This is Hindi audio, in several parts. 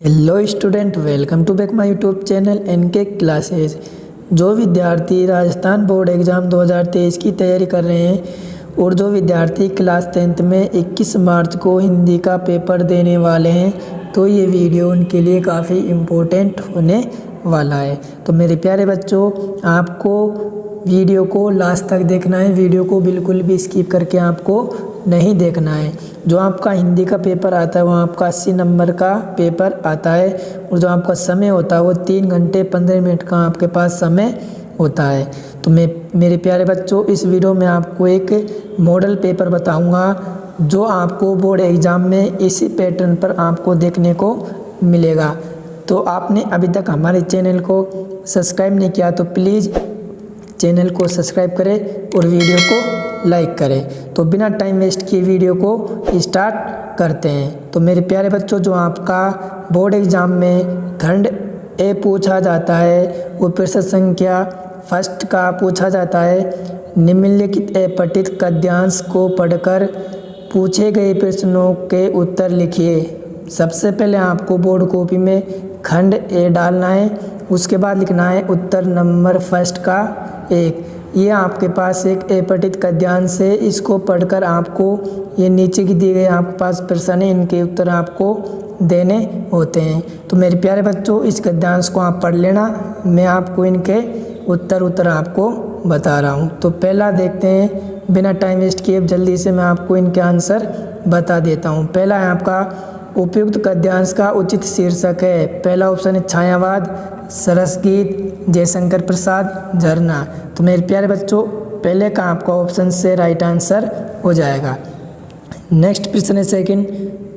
Hello student, welcome to back my YouTube channel NK classes. जो विद्यार्थी राजस्थान बोर्ड एग्ज़ाम 2023 की तैयारी कर रहे हैं और जो विद्यार्थी क्लास 10th में 21 मार्च को हिंदी का पेपर देने वाले हैं, तो ये वीडियो उनके लिए काफ़ी इम्पोर्टेंट होने वाला है। तो मेरे प्यारे बच्चों, आपको वीडियो को लास्ट तक देखना है। वीडियो को बिल्कुल भी स्किप करके आपको नहीं देखना है। जो आपका हिंदी का पेपर आता है वो आपका 80 नंबर का पेपर आता है और जो आपका समय होता है वो 3 घंटे 15 मिनट का आपके पास समय होता है। तो मेरे प्यारे बच्चों, इस वीडियो में आपको एक मॉडल पेपर बताऊंगा जो आपको बोर्ड एग्ज़ाम में इसी पैटर्न पर आपको देखने को मिलेगा। तो आपने अभी तक हमारे चैनल को सब्सक्राइब नहीं किया तो प्लीज़ चैनल को सब्सक्राइब करें और वीडियो को लाइक करें। तो बिना टाइम वेस्ट किए वीडियो को स्टार्ट करते हैं। तो मेरे प्यारे बच्चों, जो आपका बोर्ड एग्ज़ाम में खंड ए पूछा जाता है वो प्रश्न संख्या फर्स्ट का पूछा जाता है। निम्नलिखित पठित गद्यांश को पढ़कर पूछे गए प्रश्नों के उत्तर लिखिए। सबसे पहले आपको बोर्ड कॉपी में खंड ए डालना है, उसके बाद लिखना है उत्तर नंबर फर्स्ट का 1। ये आपके पास एक पठित गद्यांश है। इसको पढ़कर आपको ये नीचे की दी गई आपके पास प्रश्न है, इनके उत्तर आपको देने होते हैं। तो मेरे प्यारे बच्चों, इस गद्यांश को आप पढ़ लेना। मैं आपको इनके उत्तर आपको बता रहा हूँ। तो पहला देखते हैं, बिना टाइम वेस्ट किए जल्दी से मैं आपको इनके आंसर बता देता हूँ। पहला है आपका उपयुक्त गद्यांश का उचित शीर्षक है। पहला ऑप्शन है छायावाद, सरस गीत, जयशंकर प्रसाद, झरना। तो मेरे प्यारे बच्चों, पहले का आपका ऑप्शन से राइट आंसर हो जाएगा। नेक्स्ट प्रश्न है सेकंड,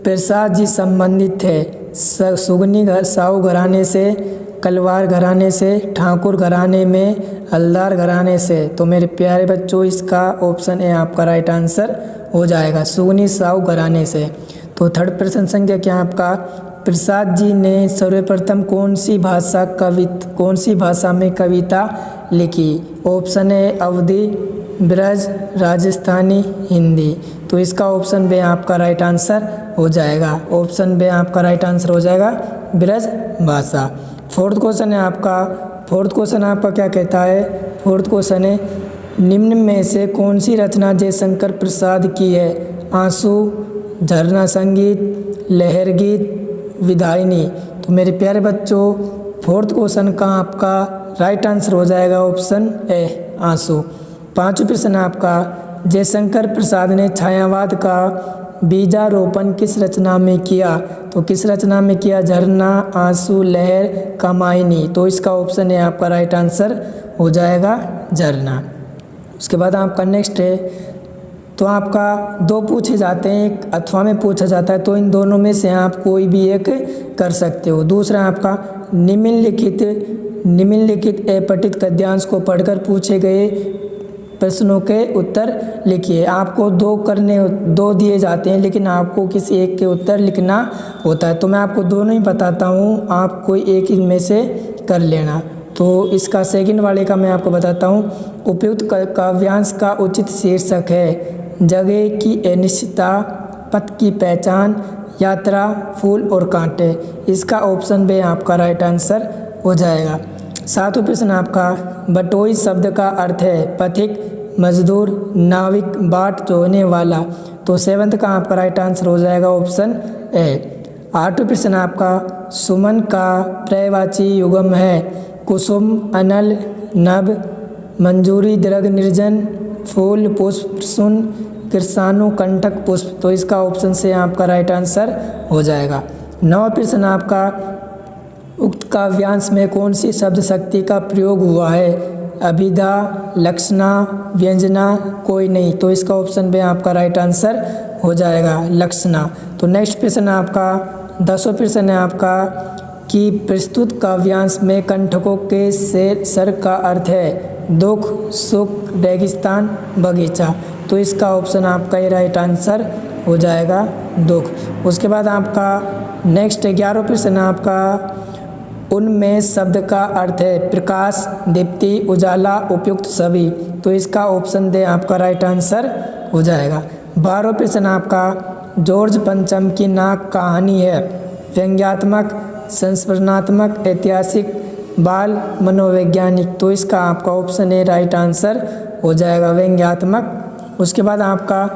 प्रसाद जी संबंधित है सुगनी साहू घराने से, कलवार घराने से, ठाकुर घराने में, हल्दार घराने से। तो मेरे प्यारे बच्चों, इसका ऑप्शन है आपका राइट आंसर हो जाएगा, सुगनी साहू घराने से। तो थर्ड प्रश्न संख्या क्या आपका, प्रसाद जी ने सर्वप्रथम कौन सी भाषा में कविता लिखी। ऑप्शन है अवधी, ब्रज, राजस्थानी, हिंदी। तो इसका ऑप्शन बी आपका राइट आंसर हो जाएगा। ऑप्शन बी आपका राइट आंसर हो जाएगा, ब्रज भाषा। फोर्थ क्वेश्चन आपका क्या कहता है। फोर्थ क्वेश्चन है, निम्न में से कौन सी रचना जयशंकर प्रसाद की है। आंसू, झरना संगीत, लहर गीत, विदायनी। तो मेरे प्यारे बच्चों, फोर्थ क्वेश्चन का आपका राइट आंसर हो जाएगा ऑप्शन ए, आंसू। पांचवा प्रश्न आपका, जयशंकर प्रसाद ने छायावाद का बीजारोपण किस रचना में किया। तो किस रचना में किया, झरना, आंसू, लहर, कामायनी। तो इसका ऑप्शन है आपका राइट आंसर हो जाएगा, झरना। उसके बाद आपका नेक्स्ट है, तो आपका 2 पूछे जाते हैं, एक अथवा में पूछा जाता है, तो इन दोनों में से आप कोई भी एक कर सकते हो। दूसरा आपका निम्नलिखित पठित गद्यांश को पढ़कर पूछे गए प्रश्नों के उत्तर लिखिए। आपको 2 दिए जाते हैं, लेकिन आपको किसी एक के उत्तर लिखना होता है। तो मैं आपको दोनों ही बताता हूँ, आप कोई एक इनमें से कर लेना। तो इसका सेकंड वाले का मैं आपको बताता हूँ। उपयुक्त काव्यांश का उचित शीर्षक है जगह की अनिश्चितता, पथ की पहचान, यात्रा, फूल और कांटे। इसका ऑप्शन बी आपका राइट आंसर हो जाएगा। सातवां प्रश्न आपका, बटोई शब्द का अर्थ है पथिक, मजदूर, नाविक, बाट जोहने वाला। तो 7th का आपका राइट आंसर हो जाएगा ऑप्शन ए। 8वां प्रश्न आपका, सुमन का पर्यायवाची युग्म है कुसुम, अनल, नभ, मंजूरी, दृग, निर्जन, फूल, पुष्प, सुन, कृषाणु, कंटक, पुष्प। तो इसका ऑप्शन से आपका राइट आंसर हो जाएगा। 9वां प्रश्न आपका, उक्त काव्यांश में कौन सी शब्द शक्ति का प्रयोग हुआ है। अभिधा, लक्षणा, व्यंजना, कोई नहीं। तो इसका ऑप्शन भी आपका राइट आंसर हो जाएगा, लक्षणा। तो नेक्स्ट प्रश्न आपका 10वां प्रश्न है आपका कि प्रस्तुत काव्यांश में कंटकों के सर का अर्थ है दुख, सुख, रेगिस्तान, बगीचा। तो इसका ऑप्शन आपका ही राइट आंसर हो जाएगा, दुख। उसके बाद आपका नेक्स्ट 11वां प्रश्न आपका, उनमें शब्द का अर्थ है प्रकाश, दीप्ति, उजाला, उपयुक्त, सभी। तो इसका ऑप्शन दे आपका राइट आंसर हो जाएगा। 12वां प्रश्न आपका, जॉर्ज पंचम की नाक कहानी है व्यंग्यात्मक, संस्मरणात्मक, ऐतिहासिक, बाल, मनोवैज्ञानिक। तो इसका आपका ऑप्शन ए राइट आंसर हो जाएगा, व्यंग्यात्मक। उसके बाद आपका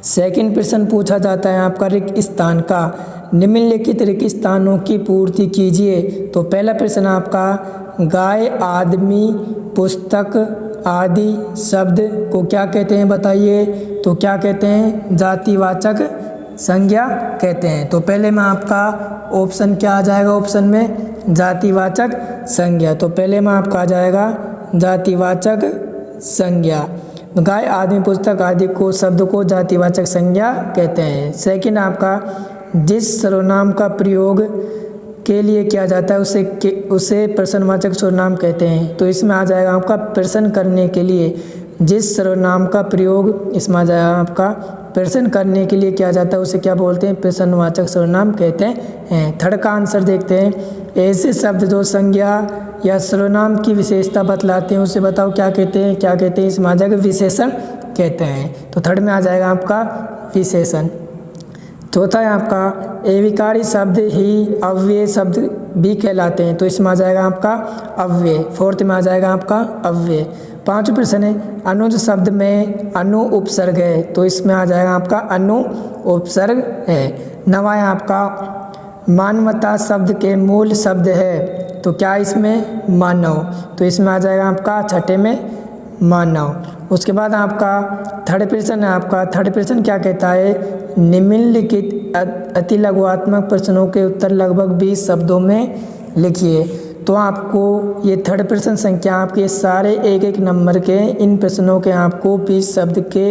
सेकंड प्रश्न पूछा जाता है आपका रिक्त स्थान का। निम्नलिखित रिक्त स्थानों की पूर्ति कीजिए। तो पहला प्रश्न आपका गाय, आदमी, पुस्तक आदि शब्द को क्या कहते हैं बताइए। तो क्या कहते हैं, जातिवाचक संज्ञा कहते हैं। तो पहले में आपका ऑप्शन क्या आ जाएगा, ऑप्शन में जातिवाचक संज्ञा। तो पहले में आपका आ जाएगा जातिवाचक संज्ञा। गाय, आदमी, पुस्तक आदि को शब्द को जातिवाचक संज्ञा कहते हैं। सेकंड आपका जिस सर्वनाम का प्रयोग के लिए किया जाता है उसे प्रश्नवाचक सर्वनाम कहते हैं। तो इसमें आ जाएगा आपका प्रश्न करने के लिए जिस सर्वनाम का प्रयोग, इसमें आ जाएगा आपका प्रश्न करने के लिए किया जाता है उसे क्या बोलते हैं, प्रश्नवाचक सर्वनाम कहते हैं। थर्ड का आंसर देखते हैं, ऐसे शब्द जो संज्ञा या सर्वनाम की विशेषता बतलाते हैं उसे बताओ क्या कहते हैं, क्या कहते हैं, इसमें आ जाएगा विशेषण कहते हैं। तो थर्ड में आ जाएगा आपका विशेषण। चौथा है आपका एविकारी शब्द ही अव्यय शब्द भी कहलाते हैं। तो इसमें आ जाएगा आपका अव्यय। फोर्थ में आ जाएगा आपका अव्यय। पांचवा प्रश्न है अनुज शब्द में अनु उपसर्ग है। तो इसमें आ जाएगा आपका अनु उपसर्ग है। नवा है आपका मानवता शब्द के मूल शब्द है। तो क्या इसमें, मानव। तो इसमें आ जाएगा आपका छठे में मानव। उसके बाद आपका थर्ड प्रश्न है आपका, थर्ड प्रश्न क्या कहता है, निम्नलिखित अति लघुआत्मक प्रश्नों के उत्तर लगभग 20 शब्दों में लिखिए। तो आपको ये थर्ड प्रश्न संख्या आपके सारे एक एक नंबर के इन प्रश्नों के आपको 20 शब्द के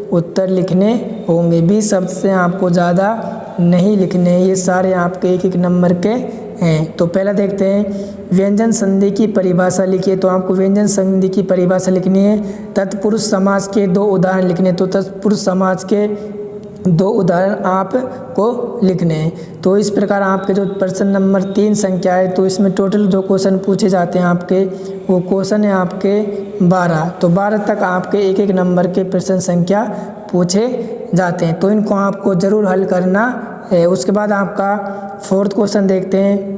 उत्तर लिखने होंगे। 20 शब्द से आपको ज़्यादा नहीं लिखने, ये सारे आपके एक एक नंबर के हैं। तो पहला देखते हैं व्यंजन संधि की परिभाषा लिखिए। तो आपको व्यंजन संधि की परिभाषा लिखनी है। तत्पुरुष समास के 2 उदाहरण लिखने। तो तत्पुरुष समास के 2 उदाहरण आपको लिखने हैं। तो इस प्रकार आपके जो प्रश्न नंबर 3 संख्या है, तो इसमें टोटल जो क्वेश्चन पूछे जाते हैं आपके, वो क्वेश्चन है आपके 12। तो 12 तक आपके एक एक नंबर के प्रश्न संख्या पूछे जाते हैं। तो इनको आपको ज़रूर हल करना है। उसके बाद आपका फोर्थ क्वेश्चन देखते हैं।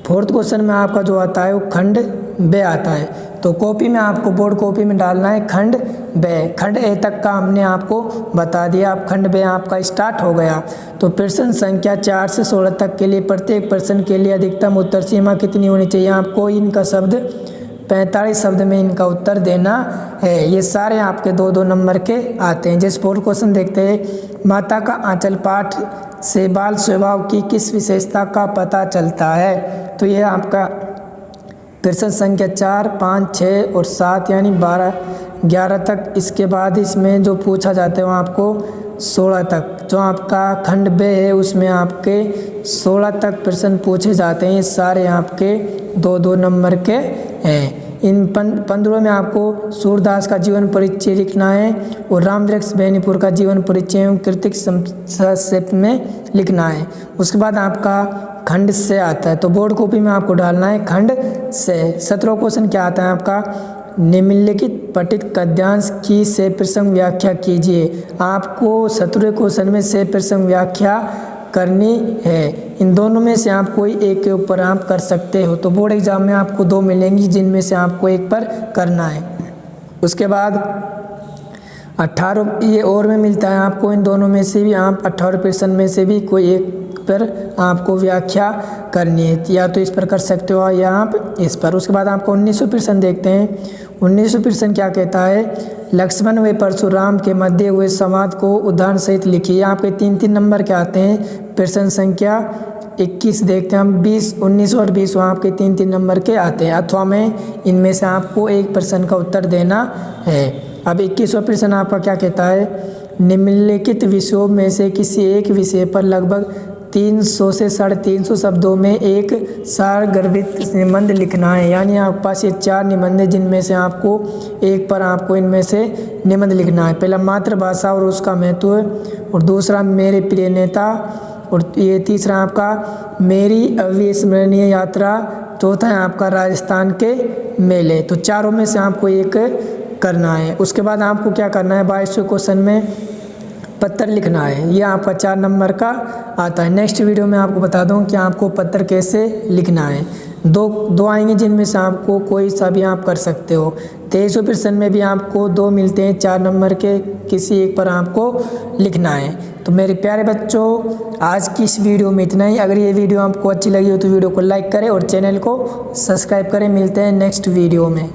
फोर्थ क्वेश्चन में आपका जो आता है वो खंड ब आता है। तो कॉपी में आपको, बोर्ड कॉपी में डालना है खंड ब। खंड ए तक का हमने आपको बता दिया, अब खंड ब आपका स्टार्ट हो गया। तो प्रश्न संख्या 4 से 16 तक के लिए प्रत्येक प्रश्न के लिए अधिकतम उत्तर सीमा कितनी होनी चाहिए, आपको इनका शब्द 45 शब्द में इनका उत्तर देना है। ये सारे आपके 2-2 नंबर के आते हैं। जैसे फोर्थ क्वेश्चन देखते हैं, माता का आंचल पाठ से बाल स्वभाव की किस विशेषता का पता चलता है। तो ये आपका प्रश्न संख्या 4, 5, 6 और 7 यानी 12, 11 तक। इसके बाद इसमें जो पूछा जाता है वो आपको 16 तक। जो आपका खंड ब है उसमें आपके 16 तक प्रश्न पूछे जाते हैं। ये सारे आपके 2-2 नंबर के हैं। इन 15 में आपको सूरदास का जीवन परिचय लिखना है और रामवृक्ष बेनीपुर का जीवन परिचय एवं कृतिक संक्षेप में लिखना है। उसके बाद आपका खंड से आता है। तो बोर्ड कॉपी में आपको डालना है खंड से। 17वां क्वेश्चन क्या आता है आपका, निम्नलिखित पठित गद्यांश की से प्रसंग व्याख्या कीजिए। आपको 17वें क्वेश्चन में से प्रसंग व्याख्या करनी है। इन दोनों में से आप कोई एक के ऊपर आप कर सकते हो। तो बोर्ड एग्जाम में आपको 2 मिलेंगी जिनमें से आपको एक पर करना है। उसके बाद 18 ये और में मिलता है आपको, इन दोनों में से भी आप 18 प्रश्न में से भी कोई एक पर आपको व्याख्या करनी है। या तो इस पर कर सकते हो या आप इस पर। उसके बाद आपको 19वां प्रश्न देखते हैं। 19वां प्रश्न क्या कहता है, लक्ष्मण व परशुराम के मध्य हुए संवाद को उदाहरण सहित लिखिए। आपके 3-3 नंबर के आते हैं। प्रश्न संख्या 21 देखते हैं हम। 20, 19 और 20 आपके 3-3 नंबर के आते हैं। अथवा में इनमें से आपको एक प्रश्न का उत्तर देना है। अब 21वां प्रश्न आपका क्या कहता है, निम्नलिखित विषयों में से किसी एक विषय पर लगभग 300 से 350 शब्दों में एक सारगर्भित निबंध लिखना है। यानी आपके पास ये 4 निबंध है जिनमें से आपको एक पर आपको इनमें से निबंध लिखना है। पहला मातृभाषा और उसका महत्व, और दूसरा मेरे प्रिय नेता, और ये तीसरा आपका मेरी अविस्मरणीय यात्रा, चौथा है आपका राजस्थान के मेले। तो चारों में से आपको एक करना है। उसके बाद आपको क्या करना है, 22वें क्वेश्चन में पत्र लिखना है। ये आपका 4 नंबर का आता है। नेक्स्ट वीडियो में आपको बता दूँ कि आपको पत्र कैसे लिखना है। दो आएंगे जिनमें से आपको कोई सा भी आप कर सकते हो। 23वें प्रश्न में भी आपको 2 मिलते हैं 4 नंबर के, किसी एक पर आपको लिखना है। तो मेरे प्यारे बच्चों, आज की इस वीडियो में इतना ही। अगर ये वीडियो आपको अच्छी लगी हो तो वीडियो को लाइक करें और चैनल को सब्सक्राइब करें। मिलते हैं नेक्स्ट वीडियो में।